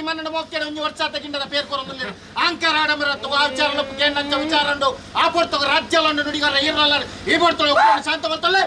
మన మొక్కేడ ఉంచి వర్షాత కింద పేరు కొరందు ఆంకర్ ఆడమరత్తు ఆచారణ కేంద్ర విచారండు ఆ పొర్తొక రాజ్యాలను నుడిగర ఇర్రల ఈ పొర్తొ శాంతవంతలే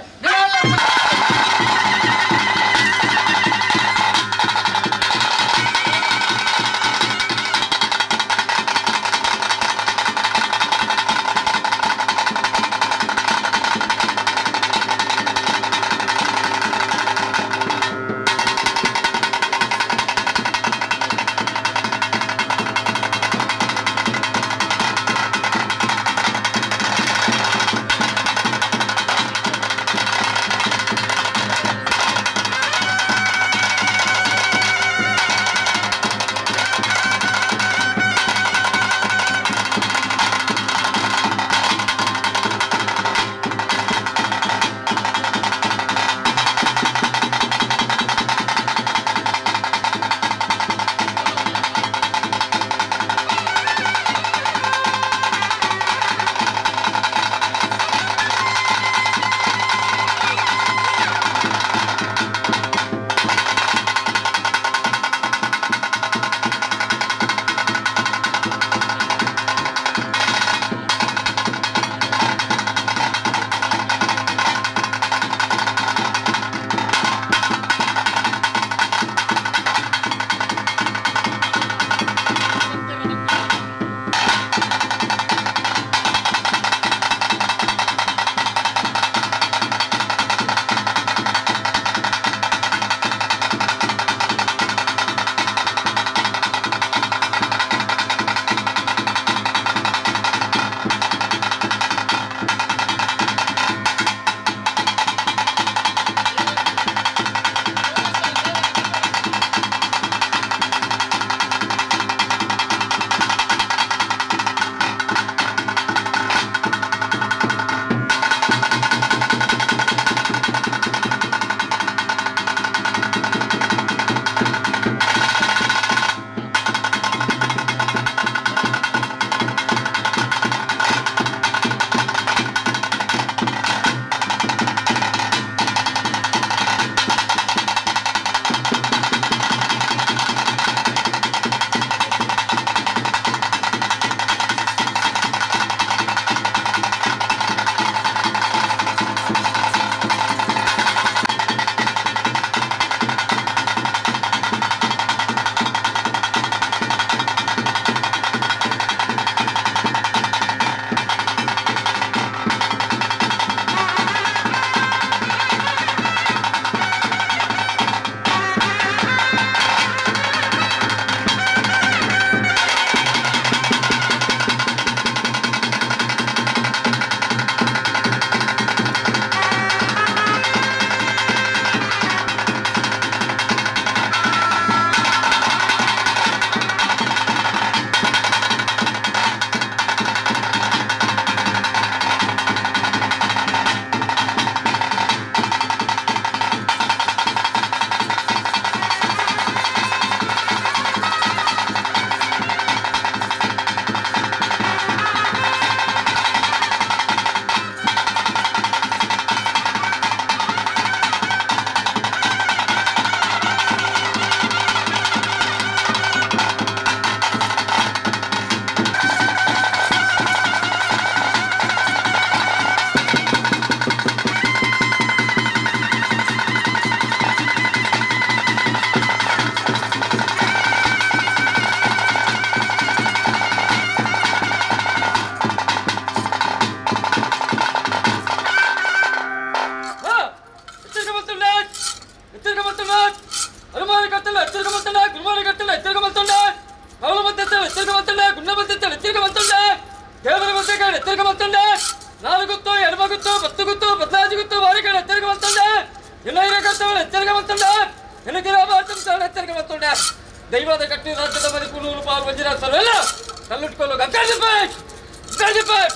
ದೈವದ ಕಟ್ಟಿ ರಾಜ್ಯದ ಮನೆ ಕುಲೂರು ಪಾಲ್ ವಜ್ರ ಸರ್ವೆಲ್ಲ ಕಲ್ಲುಟ್ಕೊಳ್ಳೋ ಗಂಗಾಜಿಪೇಟ್ ಗಂಗಾಜಿಪೇಟ್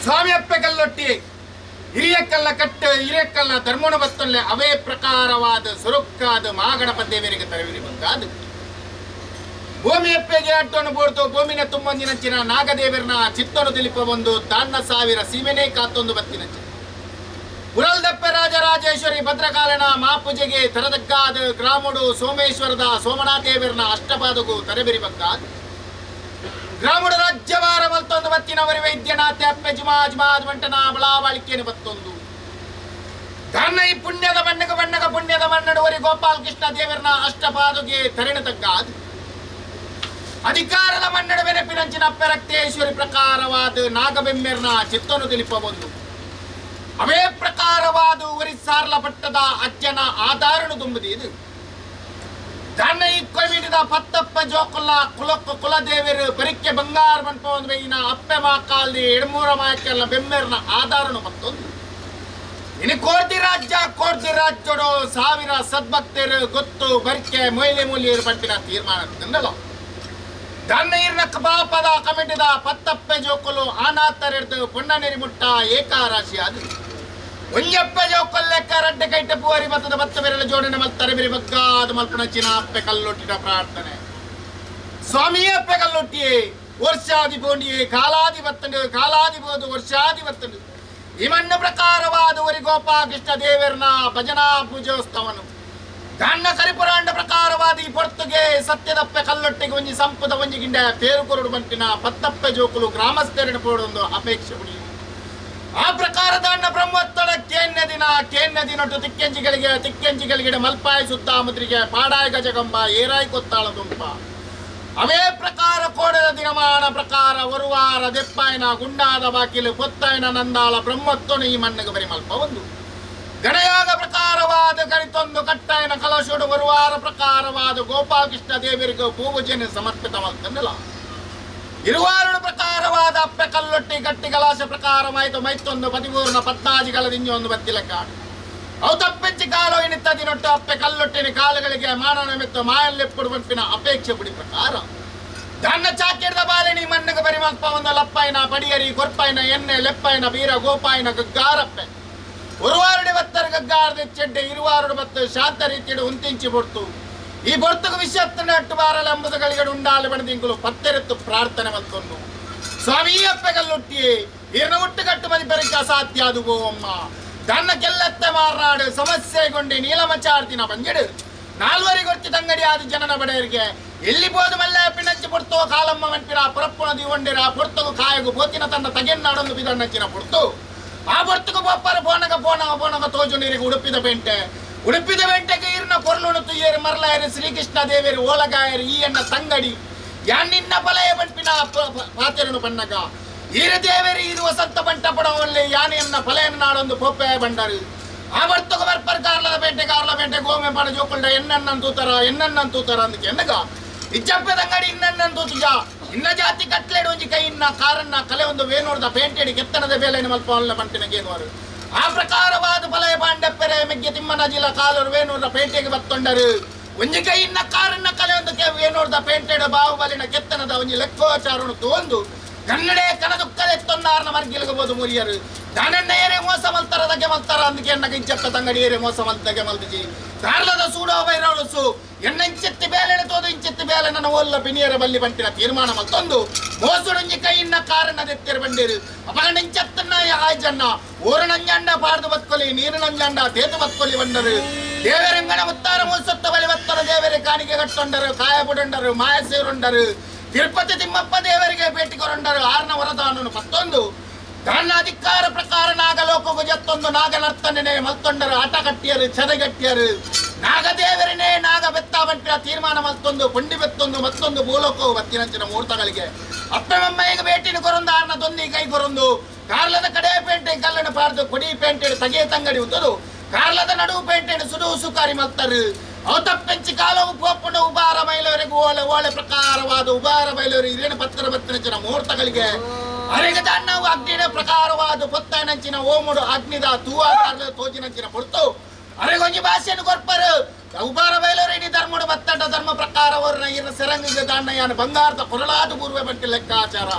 ಸ್ವಾಮಿಯಪ್ಪ ಕಲ್ಲೊಟ್ಟಿ ಹಿರಿಯಕ್ಕಲ್ಲ ಕಟ್ಟು ಹಿರಿಯಕ್ಕಲ್ಲ ಧರ್ಮಣ ಬತ್ತೊಲ್ಲೆ ಅವೇ ಪ್ರಕಾರವಾದ ಸುರುಕ್ಕಾದ ಮಾಗಣಪ ದೇವರಿಗೆ ತರವಿರಿ ಬಂಗಾದ ಭೂಮಿಯಪ್ಪೆಗೆ ಅಟ್ಟನ್ನು ಬೋಡ್ತು ಭೂಮಿನ ತುಂಬೊಂದಿನಂಚಿನ ನಾಗದೇವರನ ಚಿತ್ತೊನು ತಿಳಿಪ ಒಂದು ತಾನ್ನ ಸಾವಿರ ಸೀಮೆನೆ ಕಾತೊಂದು ಬತ್ತಿನಂಚಿನ ಪುರಲ್ದಪ್ಪೆ ರಾಜರಾಜೇಶ್ವರಿ ಭದ್ರಕಾಲನ ಮಾಪೂಜೆಗೆ ತರದಗ್ಗಾದ ಗ್ರಾಮುಡು ಸೋಮೇಶ್ವರದ ಸೋಮನಾಥೇವರನ ಅಷ್ಟಪಾದಗೂ ತರಬಿರಿ ಬಂಗಾದ ಗ್ರಾಮುಡ ರಾಜ್ಯವಾರ ಮಲ್ತೊಂದು ಬತ್ತಿನವರಿ ವೈದ್ಯನಾಥೆ ಅಪ್ಪೆ ಜುಮಾಜ್ ಮಂಟನ ಬಳಾವಳಿಕೆಯನ್ನು ಬತ್ತೊಂದು ದಾನ ಈ ಪುಣ್ಯದ ಬಣ್ಣಗ ಪುಣ್ಯದ ಮನ್ನಡುವರಿ ಗೋಪಾಲ್ ಕೃಷ್ಣ ದೇವರನ ಅಷ್ಟಪಾದುಗೆ ತರಿಣ ತಗ್ಗಾದ ಅಧಿಕಾರದ ಮನ್ನಡ ಬೆನೆಪಿನಂಚಿನ ಅಪ್ಪೆ ರಕ್ತೇಶ್ವರಿ ಪ್ರಕಾರವಾದ ನಾಗಬೆಮ್ಮೆರ್ನ ಚಿತ್ತನು ತಿಳಿಪ ಒಂದು ಅವೇ ಪ್ರಕಾರವಾದ ಉರಿ ಸಾರ್ಲ ಪಟ್ಟದ ಅಜ್ಜನ ಆಧಾರನು ತುಂಬುದು ಇದು ದಾನ ಈ ಕೊವಿಡಿದ ಪತ್ತಪ್ಪ ಜೋಕುಲ್ಲ ಕುಲದೇವರು ಪರಿಕ್ಕೆ ಬಂಗಾರ ಮನ್ಪ ಒಂದು ಬೈನ ಅಪ್ಪೆ ಮಾಕಾಲ್ದಿ ಎಡಮೂರ ಮಾಕೆಲ್ಲ ಬೆಮ್ಮೆರ್ನ ಆಧಾರನು ಮತ್ತೊಂದು ಇನ್ನು ಕೋರ್ದಿ ರಾಜ್ಯಡು ಸಾವಿರ ಸದ್ಭಕ್ತರು ಗೊತ್ತು ಬರಿಕೆ ಮೂಲಿಯರು ಪಟ್ಟಿನ ತೀರ್ಮಾನ ದಾನ ಇರ್ನ ಬಾಪದ ಕಮಿಟಿದ ಪತ್ತಪ್ಪೆ ಜೋಕುಲು ಆನಾತರೆಡ್ದು ಪುಣ್ಣನೆರಿ ಮುಟ್ಟ ಏಕಾರಾಶಿ ಅದು ಒಂಜಪ್ಪೆ ಜೋಕೊಲ್ಲೆಕ್ಕ ರಡ್ಡೆ ಕೈಟ ಪೂವರಿ ಬತ್ತದ ಬತ್ತ ಬೆರಳ ಜೋಡಣೆ ಮಲ್ತಾರೆ ಬಿರಿ ಬಗ್ಗಾದ ಮಲ್ಪನಚ್ಚಿನ ಅಪ್ಪೆ ಕಲ್ಲೊಟ್ಟಿನ ಪ್ರಾರ್ಥನೆ ಸ್ವಾಮಿ ಅಪ್ಪೆ ಕಲ್ಲೊಟ್ಟಿಯೇ ವರ್ಷಾದಿ ಬೋಂಡಿಯೇ ಕಾಲಾದಿ ಬೋದು ವರ್ಷಾದಿ ಬತ್ತಂಡು ಈ ಮಣ್ಣ ಪ್ರಕಾರವಾದ ಊರಿ ಗೋಪಾಕೃಷ್ಣ ದೇವರನ ಭಜನಾ ಪೂಜೋತ್ಸವನು ಗಣ್ಣ ಕರಿಪುರಾಂಡ ಪ್ರಕಾರವಾದ ಈ ಪೊರ್ತುಗೆ ಸತ್ಯದಪ್ಪೆ ಕಲ್ಲೊಟ್ಟಿಗೆ ಒಂಜಿ ಸಂಪದ ಒಂಜಿ ಗಿಂಡ ಪೇರು ಕೊರಡು ಬಂಟಿನ ಪತ್ತಪ್ಪೆ ಜೋಕುಲು ಗ್ರಾಮಸ್ಥರಿನ ಪೋಡೊಂದು ಅಪೇಕ್ಷೆ ಉಳಿ ಆ ಪ್ರಕಾರದ ಅಣ್ಣ ಬ್ರಹ್ಮೋತ್ತರ ಕೇನ್ಯ ದಿನೊಟ್ಟು ತಿಕ್ಕೆಂಜಿಗಳಿಗೆ ಮಲ್ಪಾಯಿ ಸುತ್ತಾಮುದ್ರಿಗೆ ಪಾಡಾಯಿ ಗಜಗಂಬ ಏರಾಯಿ ಕೊತ್ತಾಳ ದುಂಪ ಅವೇ ಪ್ರಕಾರ ಕೋಡದ ದಿನಮಾನ ಪ್ರಕಾರ ಒರುವಾರ ದೆಪ್ಪಾಯಿನ ಗುಂಡಾದ ಬಾಕಿಲು ಕೊತ್ತಾಯಿನ ನಂದಾಳ ಬ್ರಹ್ಮೋತ್ತನು ಈ ಮಣ್ಣಿಗೆ ಬರಿ ಮಲ್ಪ ಒಂದು ಗಣಯಾಗ ಪ್ರಕಾರವಾದ ಗಣಿತೊಂದು ಕಟ್ಟಾಯಿನ ಕಲಶೋಡು ಒರುವಾರ ಪ್ರಕಾರವಾದ ಗೋಪಾಲಕೃಷ್ಣ ದೇವರಿಗೆ ಪೂಜೆಯನ್ನು ಸಮರ್ಪಿತವಾಗ್ತಂದಲ್ಲ ಇರುವಾರುಡು ಪ್ರಕಾರವಾದ ಅಪ್ಪೆ ಕಲ್ಲೊಟ್ಟಿ ಗಟ್ಟಿ ಗಲಾಸೆ ಪ್ರಕಾರವಾಯಿತು ಮೈತೊಂದು 13 ಕಲದಿಂಜಿ ಒಂದು ಬತ್ತಿಲ ಕಾಡು ಅವು ತಪ್ಪೆಚ್ಚಿ ಕಾಲು ಇನಿತ್ತ ದಿನೊಟ್ಟು ಅಪ್ಪೆ ಕಲ್ಲೊಟ್ಟಿನ ಕಾಲುಗಳಿಗೆ ಮಾನವ ಮೆತ್ತು ಮಾಯಲ್ಲೆಪ್ಪುಡು ಬಂಪಿನ ಅಪೇಕ್ಷೆ ಬಿಡಿ ಪ್ರಕಾರ ದಾನ ಚಾಕಿಡ್ದ ಬಾಲಿನಿ ಮಣ್ಣಿಗೆ ಬರಿ ಮಲ್ಪ ಒಂದು ಲಪ್ಪಾಯಿನ ಪಡಿಯರಿ ಕೊರ್ಪಾಯಿನ ಎಣ್ಣೆ ಲೆಪ್ಪಾಯಿನ ಬೀರ ಗೋಪಾಯಿನ ಗಗ್ಗಾರಪ್ಪೆ ಒರುವಾರುಡಿ ಬತ್ತರ ಗಗ್ಗಾರದ ಚೆಡ್ಡೆ ಇರುವಾರುಡು ಬತ್ತು ಶಾಂತ ರೀತಿಯ ಉಂತಿಂಚಿ ಬೊಡ್ತು ಈ ಬೊರ್ತುಗ ವಿಷಯತ್ತನ ಅಟ್ಟು ಬಾರಲ ಎಂಬುದುಗಳಿಗೆ ಉಂಡಾಲು ಬಣದಿಂಗುಲು ಪತ್ತೆರೆತ್ತು ಪ್ರಾರ್ಥನೆ ಮತ್ತೊಂದು ಸ್ವಾಮಿ ಅಪ್ಪೆ ಕಲ್ಲೊಟ್ಟಿಯೇ ಇರ್ನ ಹುಟ್ಟುಗಟ್ಟು ಮದಿ ಬೆರಕ ಅಸಾಧ್ಯ ಅದುಗೋ ಅಮ್ಮ ದನ್ನ ಕೆಲ್ಲತ್ತೆ ಮಾರ್ನಾಡು ಸಮಸ್ಯೆಗೊಂಡು ನೀಲಮಚಾರ್ತಿನ ಬಂಜಿಡು ನಾಲ್ವರಿ ಗೊತ್ತಿ ತಂಗಡಿ ಆದ ಜನನ ಬಡೆಯರಿಗೆ ಎಲ್ಲಿ ಬೋದು ಮಲ್ಲೆ ಪಿನಂಚಿ ಪುಡ್ತೋ ಕಾಲಮ್ಮ ಮನ್ಪಿನ ಪುರಪ್ಪುನ ದಿವಂಡಿರ ಪುರ್ತಗು ಕಾಯಗು ಬೋತಿನ ತನ್ನ ತಗೆನ್ನಾಡೊಂದು ಬಿದಣ್ಣಚ್ಚಿನ ಪುಡ್ತು ಆ ಬೊರ್ತುಗು ಬೊಪ್ಪರ ಬೋನಗ ತೋಜು ನೀರಿಗೆ ಉಡುಪಿದ ಬೆಂಟೆಗೆ ಇರ್ನ ಕೊರ್ಲುಣು ತುಯ್ಯರು ಮರಲಾಯರು ಶ್ರೀಕೃಷ್ಣ ದೇವಿಯರು ಓಲಗಾಯರು ಈ ಎಣ್ಣ ತಂಗಡಿ ಯಾನಿನ್ನ ಬಲಯ ಬಂಪಿನ ಪಾತೆರನು ಬಣ್ಣಗ ಈರ ದೇವರಿ ಇರುವ ಸಂತ ಬಂಟ ಪಡವಲ್ಲಿ ಯಾನೆಯನ್ನ ಫಲೆಯನ್ನು ನಾಡೊಂದು ಪೊಪ್ಪೆ ಬಂಡರು ಆ ಬರ್ತಗ ಬರ್ಪರ್ ಕಾರ್ಲ ಬೆಂಟೆ ಗೋಮೆ ಪಡ ಜೋಕೊಂಡ ಎನ್ನನ್ನಂತೂತರ ಅಂದಕ್ಕೆ ಎನ್ನಗ ಇಜ್ಜಪ್ಪದ ಅಂಗಡಿ ಇನ್ನನ್ನಂತೂತಿಜ ಇನ್ನ ಜಾತಿ ಕಟ್ಲೆಡು ಒಂಜಿ ಕೈ ಇನ್ನ ಕಾರನ್ನ ಕಲೆ ಒಂದು ವೇನೋಡ್ದ ಪೇಂಟೆಡಿ ಕೆತ್ತನದ ಬೇಲೆಯನ್ನು ಮಲ್ಪ ಅಲ್ಲ ಬಂಟಿನ ಗೇನುವರು ಆ ಪ್ರಕಾರವಾದ ಫಲಯ ಬಾಂಡಪ್ಪೆರೆ ಮೆಗ್ಗೆ ತಿಮ್ಮನ ಜಿಲ ಕಾಲರು ವೇನೂರ್ದ ಪೇಂಟೆಗೆ ಬತ್ತೊಂಡರು ಒಂಜಿ ಕೈ ಇನ್ನ ಕಾರನ್ನ ಕಲೆ ಒಂದು ವೇನೋಡ್ದ ಪೇಂಟೆಡ ಬಾಹುಬಲಿನ ಕೆತ್ತನದ ಒಂಜಿ ಲೆಕ್ಕೋಚಾರನು ತೋಂದು ಕನ್ನಡೆ ಕನದುಕ್ಕಲೆತ್ತೊಂದಾರನ ಮರ್ಗಿಲ್ಗಬಹುದು ಮುರಿಯರು ದಾನಣ್ಣ ಏರೆ ಮೋಸ ಮಲ್ತಾರ ಅಂದಕ್ಕೆ ಎನ್ನ ಗಿಂಚಪ್ಪ ತಂಗಡಿ ಏರೆ ಮೋಸ ಮಲ್ತಗೆ ಮಲ್ತಿಜಿ ಕಾರ್ಲದ ಸೂಡೋ ಬೈರವಳಸು ಎನ್ನ ಇಂಚೆತ್ತಿ ಬೇಲೆನೆ ತೋದು ಇಂಚೆತ್ತಿ ಬೇಲೆ ನನ್ನ ಒಲ್ಲ ಬಿನಿಯರ ಬಲ್ಲಿ ಬಂಟಿನ ತೀರ್ಮಾನ ಮತ್ತೊಂದು ಮೋಸುಡುಂಜಿ ಕೈಯಿನ್ನ ಕಾರನ್ನ ದೆತ್ತಿರ ಬಂಡೇರು ಅಪಗಂಡ ಇಂಚತ್ತನ್ನ ಆಯ್ಜನ್ನ ಊರನಂಜಂಡ ಪಾರ್ದು ಬತ್ಕೊಲಿ ನೀರು ನಂಜಂಡ ತೇತು ಬತ್ಕೊಲಿ ಬಂಡರು ದೇವರಂಗಣ ಉತ್ತಾರ ಮೂಸೊತ್ತ ಬಲಿ ಬತ್ತನ ದೇವರೇ ಕಾಣಿಕೆ ಕಟ್ಟೊಂಡರು ಕಾಯ ಬುಡಂಡರು ಮಾಯ ಸೇರುಂಡರು ತಿರುಪತಿ ತಿಮ್ಮಪ್ಪ ದೇವರಿಗೆ ಭೇಟಿ ಕೊರಂಡರು ಆರ್ನ ವರದಾನನು ಮತ್ತೊಂದು ದಾನ ಅಧಿಕಾರ ಪ್ರಕಾರ ನಾಗಲೋಕವು ಜತ್ತೊಂದು ನಾಗನರ್ತನೆ ಮಲ್ತೊಂಡರು ಆಟ ಕಟ್ಟಿಯರು ಚದಗಟ್ಟಿಯರು ನಾಗದೇವರನೇ ನಾಗ ಬೆತ್ತ ಬಂಟಿನ ತೀರ್ಮಾನ ಮಲ್ತೊಂದು ಪುಂಡಿ ಬೆತ್ತೊಂದು ಮತ್ತೊಂದು ಭೂಲೋಕವು ಬತ್ತಿನಂಚಿನ ಮುಹೂರ್ತಗಳಿಗೆ ಅಪ್ಪೆಮಮ್ಮಯ್ಯಗೆ ಭೇಟಿನ ಕೊರೊಂದು ಆರ್ನ ದೊಂದಿ ಕೈ ಕೊರೊಂದು ಕಾರ್ಲದ ಕಡೆ ಪೇಂಟೆ ಕಲ್ಲನ್ನು ಪಾರ್ದು ಕೊಡಿ ಪೇಂಟೆ ತಗೆ ತಂಗಡಿ ಉತ್ತದು ಕಾರ್ಲದ ನಡುವು ಪೇಂಟೆ ಸುಡು ಸುಕಾರಿ ಮಲ್ತರು ಅವತಪ್ಪೆಂಚಿ ಕಾಲವು ಪೋಪುಂಡ ಉಬಾರ ಮೈಲವರೆಗೂ ಓಲೆ ಓಲೆ ಪ್ರಕಾರವಾದ ಉಬಾರ ಮೈಲವರು ಹಿರಿಯನ ಪತ್ರ ಬತ್ತನಂಚಿನ ಮುಹೂರ್ತಗಳಿಗೆ ಅರೆಗೆ ದಾನ್ನವು ಅಗ್ನಿನ ಪ್ರಕಾರವಾದ ಪೊತ್ತನಂಚಿನ ಓಮುಡು ಅಗ್ನಿದ ತೂವಾಕಾರದ ತೋಜಿನಂಚಿನ ಪೊರ್ತು ಅರೆಗೊಂಜಿ ಭಾಷೆಯನ್ನು ಕೊರ್ಪರು ಉಬಾರ ಬೈಲವರು ಇಡೀ ಧರ್ಮಡು ಬತ್ತಟ ಧರ್ಮ ಪ್ರಕಾರವರ ಇರ ಸೆರಂಗಿಗೆ ದಾನ್ನಯ್ಯನ ಬಂಗಾರದ ಕೊರಳಾದ ಪೂರ್ವ ಬಂಟಿ ಲೆಕ್ಕಾಚಾರ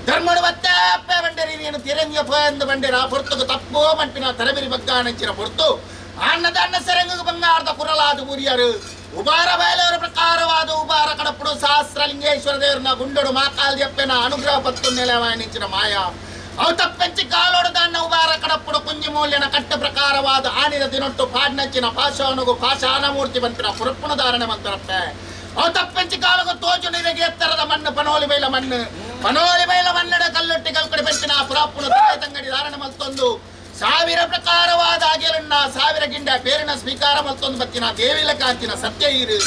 ಧರ್ಮಡು ಬತ್ತೆ ಅಪ್ಪೆ ಬಂಡೇರಿ ನೀನು ತಿರಂಗಿಯ ಪೋಯಂದು ಬಂಡೇರ ಪೊರ್ತುಕು ತಪ್ಪೋ ಮಂಟಿನ ತರಬಿರಿ ಬಗ್ಗಾನಂಚಿನ ಪೊರ್ತು ಅನ್ನ ಸೆರಂಗಿಗೆ ಬಂಗಾರದ ಕುರಲಾದ ಬುರಿಯರು ಉಬಾರ ಬಯಲವರ ಪ್ರಕಾರವಾದ ಉಬಾರ ಕಡಪುಡು ಸಹಸ್ರಲಿಂಗೇಶ್ವರ ದೇವರನ್ನ ಗುಂಡಡು ಮಾಕಾಲ್ದಿ ಅಪ್ಪೆನ ಅನುಗ್ರಹ ಪತ್ತು ನೆಲವಾಣಿಂಚಿನ ಮಾಯ ಅವು ತಪ್ಪೆಂಚಿ ಕಾಲೋಡು ದಾನ್ನ ಉಬಾರ ಕಡಪುಡು ಕುಂಜಿ ಮೌಲ್ಯನ ಕಟ್ಟ ಪ್ರಕಾರವಾದ ಆಣಿದ ದಿನೊಟ್ಟು ಪಾಡ್ನಚ್ಚಿನ ಪಾಶವನುಗು ಪಾಶಾನ ಮೂರ್ತಿ ಬಂತಿನ ಪುರಪ್ಪುಣ ಧಾರಣೆ ಮಂತರಪ್ಪೆ ಅವು ತಪ್ಪೆಂಚಿ ಕಾಲಗು ತೋಜು ನಿನಗೆ ಎತ್ತರದ ಮಣ್ಣು ಪನೋಲಿ ಬೈಲ ಮಣ್ಣಡ ಕಲ್ಲೊಟ್ಟಿ ಕಲ್ಕಡೆ ಬೆಟ್ಟಿನ ಪುರಪ್ಪುಣ ತಂಗಡಿ ಧಾರಣೆ ಮಲ್ತೊಂದು ಸಾವಿರ ಪ್ರಕಾರವಾದ ಅಗೆಲನ್ನ ಸಾವಿರ ಗಿಂಡ ಬೇರಿನ ಸ್ವೀಕಾರ ಮತ್ತೊಂದು ಬತ್ತಿನ ದೇವಿಲ ಕಾಂತಿನ ಸತ್ಯ ಇರು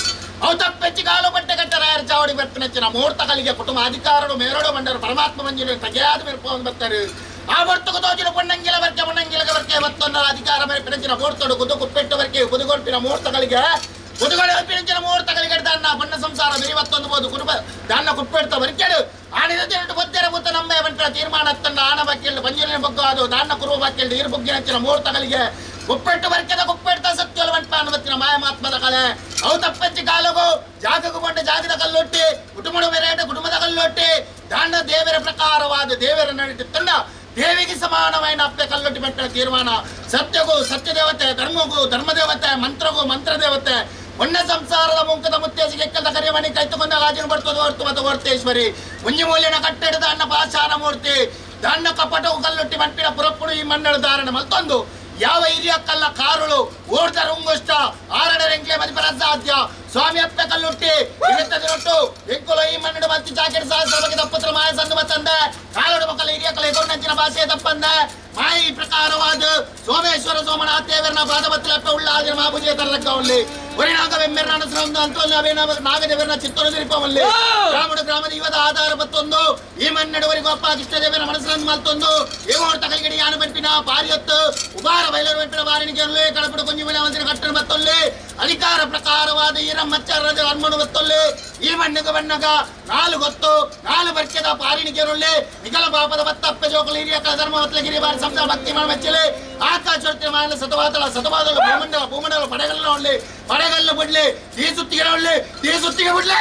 ಅವು ತಪ್ಪೆಚ್ಚಿ ಕಾಲು ಬಟ್ಟೆ ಕಟ್ಟರಾಯರ ಚಾವಡಿ ಬರ್ತನಚ್ಚಿನ ಮುಹೂರ್ತ ಕಲಿಗೆ ಕುಟುಂಬ ಅಧಿಕಾರರು ಮೇರೋಡು ಬಂಡರು ಪರಮಾತ್ಮ ಮಂಜುಲು ತಗೆಯಾದ ಮೆರುಪವನ್ನು ಬರ್ತಾರೆ ಆ ಬರ್ತುಕು ತೋಜಿನ ಮುನ್ನಂಗಿಲ ವರ್ಕೆ ಮತ್ತೊಂದರ ಅಧಿಕಾರ ಮೆರುಪಿನಂಚಿನ ಮುಹೂರ್ತಡು ಕುದು ಕುಪ್ಪೆಟ್ಟು ವರ್ಕೆ ಕುದುಗೊಳ್ಪಿನ ಮುಹೂರ್ತಗಳಿಗೆ ಕುದುಗೊಳಿನ ಮುಹೂರ್ತಗಳಿಗೆ ದಾನ್ನ ಬಣ್ಣ ಸಂಸಾರ ಬಿರಿವತ್ತೊಂದು ಬೋದು ಕುಟುಂಬ ದಾನ್ನ ಕುಪ್ಪೆಡ್ತ ವರ್ಕೆಡು ಆಣಿದ ದಿನಟ್ಟು ಬೊತ್ತೆರ ಬುತ್ತ ನಮ್ಮ ಬಂಟ ತೀರ್ಮಾನ ತನ್ನ ಆನ ಬಾಕಿಲ್ ಬಂಜುಲಿನ ಬಗ್ಗು ಅದು ದಾನ್ನ ಕುರುವ ಬಾಕಿಲ್ ನೀರು ಬುಗ್ಗಿನಂಚಿನ ಮುಹೂರ್ತಗಳಿಗೆ ಕುಪ್ಪೆಟ್ಟು ವರ್ಕೆದ ಕುಪ್ಪೆಡ್ತ ಸತ್ಯೋಲ ಬಂಟ ಅನ್ನಬತ್ತಿನ ಮಾಯಮಾತ್ಮದ ಕಲೆ ಅವು ತಪ್ಪೆಚ್ಚಿ ಕಾಲಗು ಜಾಗಗು ಬಂಡ ಜಾಗದ ಕಲ್ಲೊಟ್ಟಿ ಕುಟುಂಬದ ಮೇರೇಟ ಕುಟುಂಬದ ಕಲ್ಲೊಟ್ಟಿ ದಾನ್ನ ದೇವರ ಪ್ರಕಾರವಾದ ದೇವರ ನಡಿತು ತಂಡ ದೇವಿಗೆ ಸಮಾನమైన ಅಪ್ಪೆ ಕಲ್ಲೊಟ್ಟಿ ಬೆಟ್ಟದ ತೀರ್ಮಾನ ಸತ್ಯಗೂ ಸತ್ಯ ದೇವತೆ ಧರ್ಮಗೂ ಧರ್ಮದೇವತೆ ಮಂತ್ರಗೂ ಮಂತ್ರ ದೇವತೆ ಒಣ್ಣ ಸಂಸಾರದ ಮುಂಕದ ಮುತ್ತೇಜಿಗೆ ಎಕ್ಕದ ಕರಿಮಣಿ ಕೈತುಕೊಂಡ ರಾಜನ ಬರ್ತದ ಹೊರ್ತು ಮತ್ತು ವರ್ತೇಶ್ವರಿ ಮುಂಜಿ ಮೂಲ್ಯನ ಕಟ್ಟಡದ ಅನ್ನ ಪಾಷಾಣ ಮೂರ್ತಿ ದಾನ್ನ ಕಪಟವು ಕಲ್ಲೊಟ್ಟಿ ಮಂಟಿನ ಪುರಪ್ಪುಡು ಈ ಮಣ್ಣಳ ಧಾರಣ ಮತ್ತೊಂದು ಯಾವ ಹಿರಿಯ ಕಲ್ಲ ಕಾರುಳು ಓಡ್ದ ರುಂಗುಷ್ಟ ಆರಡರೆಂಕ್ಲೆ ಮದಿಪರ ಸಾಧ್ಯ ಸ್ವಾಮಿ ಅಪ್ಪೆ ಕಲ್ಲುಟ್ಟಿ ಇವತ್ತದಿನೊಟ್ಟು ಎಂಕುಲ ಈ ಮಣ್ಣು ಮತ್ತಿ ಜಾಕೆಟ್ ಸಹಸ್ರ ಬಗ್ಗೆ ತಪ್ಪತ್ರ ಮಾಯ ಸಂದು ಮತ್ತಂದೆ ಕಾಲೋಡು ಮಕ್ಕಳ ಹಿರಿಯ ಕಲೆ ಎಗೊಂಡಂಚಿನ ಭಾಷೆ ತಪ್ಪಂದೆ ಮಾಯಿ ಪ್ರಕಾರವಾದ ಸೋಮೇಶ್ವರ ಸೋಮನಾಥ ದೇವರನ ಪಾದಪತ್ರಪ್ಪ ಉಳ್ಳಾದಿನ ಮಾಬುಜಿಯ ತರಲಕ್ಕ ಉಳ್ಳಿ ಒರಿನಾಗ ಬೆಮ್ಮೆರನ ಸ್ರಂದು ಅಂತೊಂದು ಅವೇ ನಾಗದೇವರನ ಚಿತ್ತೂರು ತಿರುಪವಲ್ಲಿ ಗ್ರಾಮದ ಗ್ರಾಮದ ಇವದ ಆಧಾರ ಬತ್ತೊಂದು ಈ ಮಣ್ಣೆಡುವರಿಗೂ ಅಪ್ಪ ಕೃಷ್ಣದೇವರ ಮನಸ್ಸನ್ನು ಮಲ್ತೊಂದು ಈ ಮುಹೂರ್ತ ಕಲಿಗಡಿ ಯಾನು ಬೆಟ್ಟಿನ ಪಾರಿಯತ್ತು ಉಬಾರ ಬಯಲರು ಬೆಟ್ಟಿನ ಬಾರಿನಿಗೆ ಕಳಪಡು ಕುಂಜಿ ಮನೆ ಮಂದಿರ ಕಟ್ಟಣ ಬತ್ತೊಲ್ಲಿ ಅಧಿಕಾರ ಪ್ರಕಾರವಾದ ಈರಮ್ಮಚ್ಚಾರದ ಹನ್ಮನು ಬತ್ತೊಲ್ಲಿ ಈ ಮಣ್ಣಿಗೆ ಬಣ್ಣಗ ನಾಲು ಗೊತ್ತು ನಾಲು ಬರ್ಕೆದ ಪಾರಿನಿಗೆರುಳ್ಳಿ ನಿಖಲ ಪಾಪದ ಬತ್ತಪ್ಪೆ ಜೋಕಲು ಹಿರಿಯ ಧರ್ಮ ಹೊತ್ತಲಗಿರಿ ಬಾರಿ ಸಂಸಾರ ಭಕ್ತಿ ಮೆಚ್ಚಲಿ ಆಕಾಶ ಮಾಡಲು ಸತವಾದಲು ಭೂಮಂಡಲ ಪಡೆಗಲ್ಲ ಉಳ್ಳಿ ಪಡೆಗಲ್ಲು ಬಿಡ್ಲಿ ತೀ ಸುತ್ತಿಗೆ ಬಿಡ್ಲಿ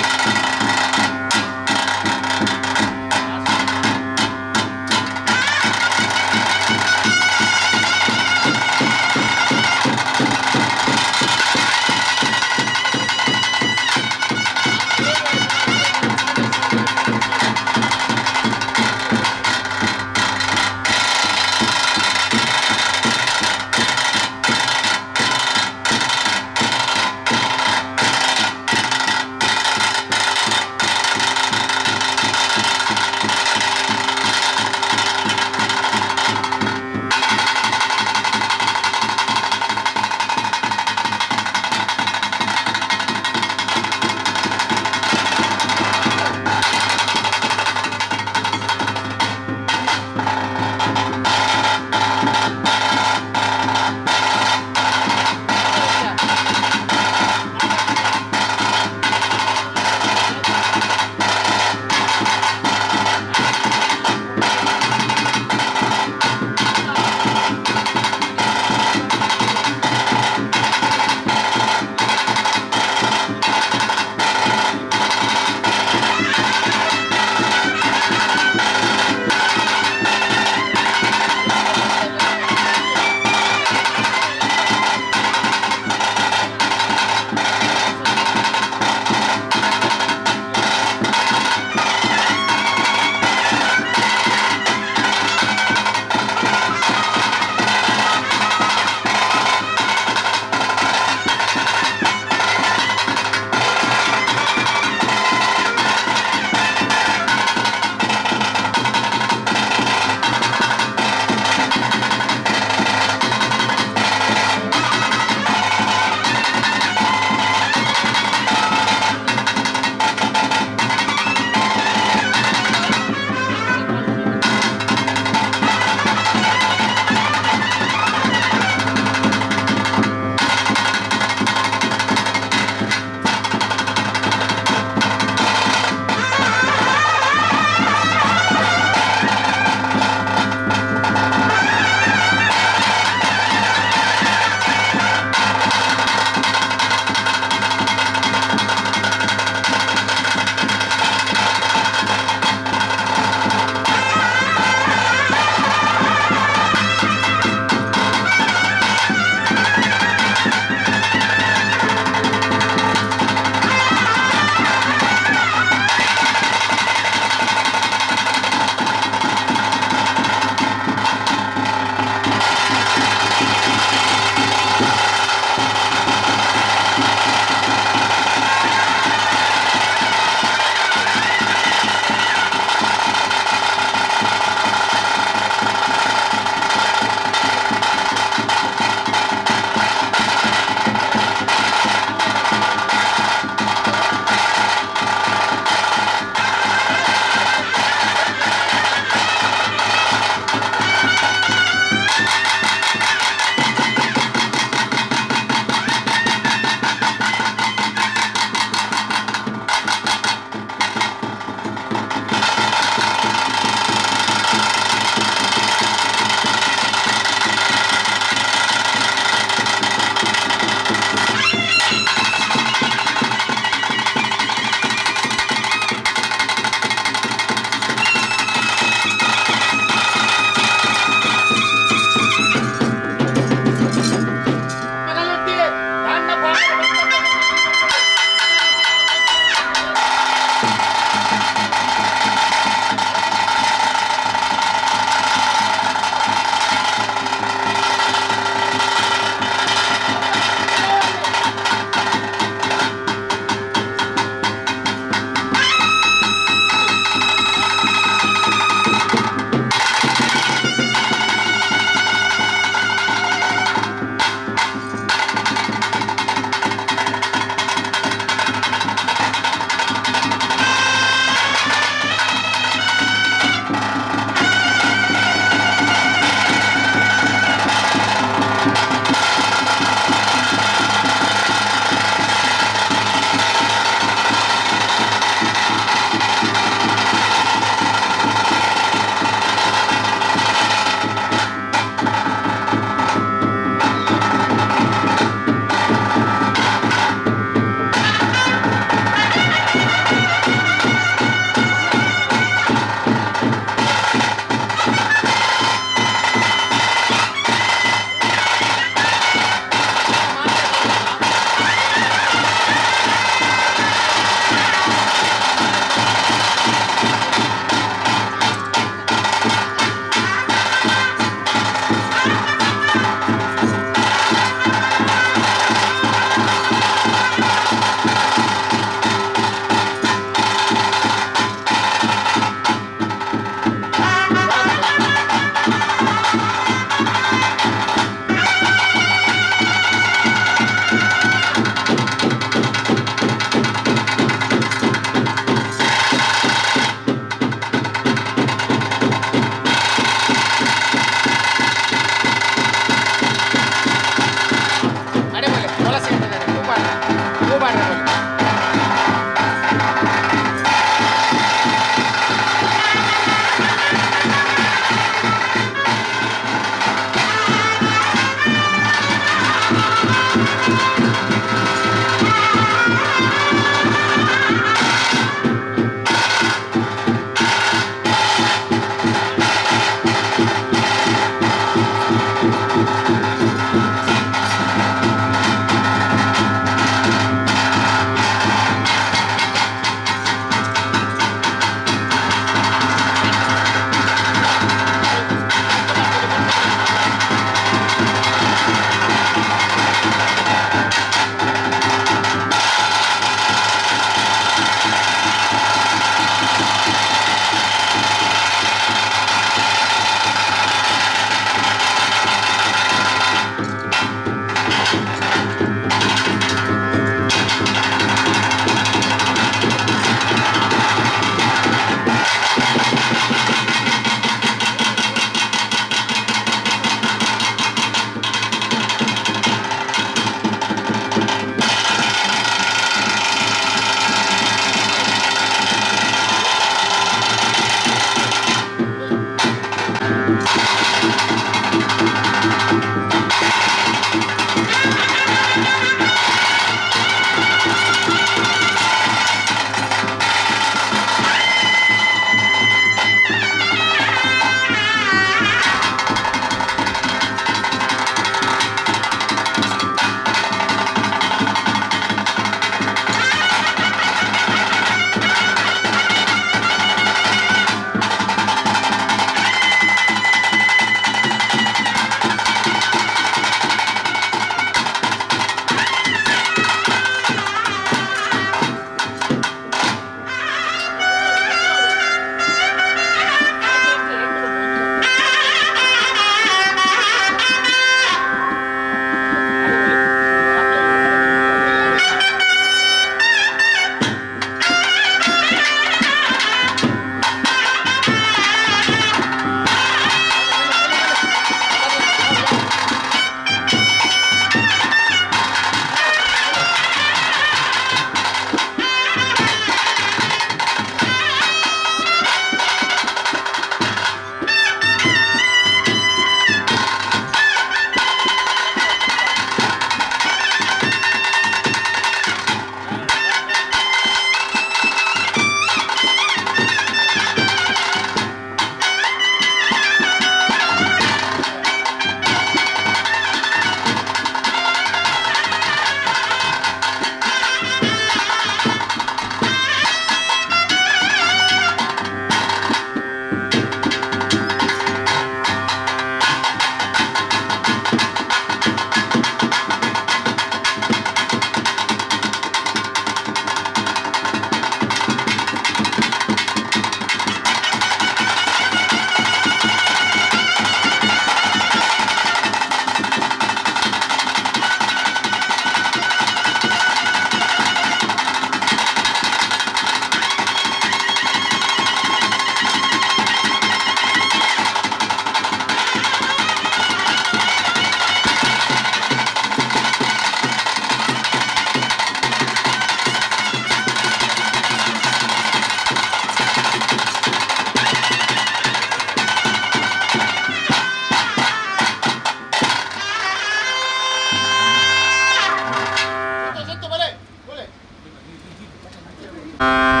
ದಾರಿ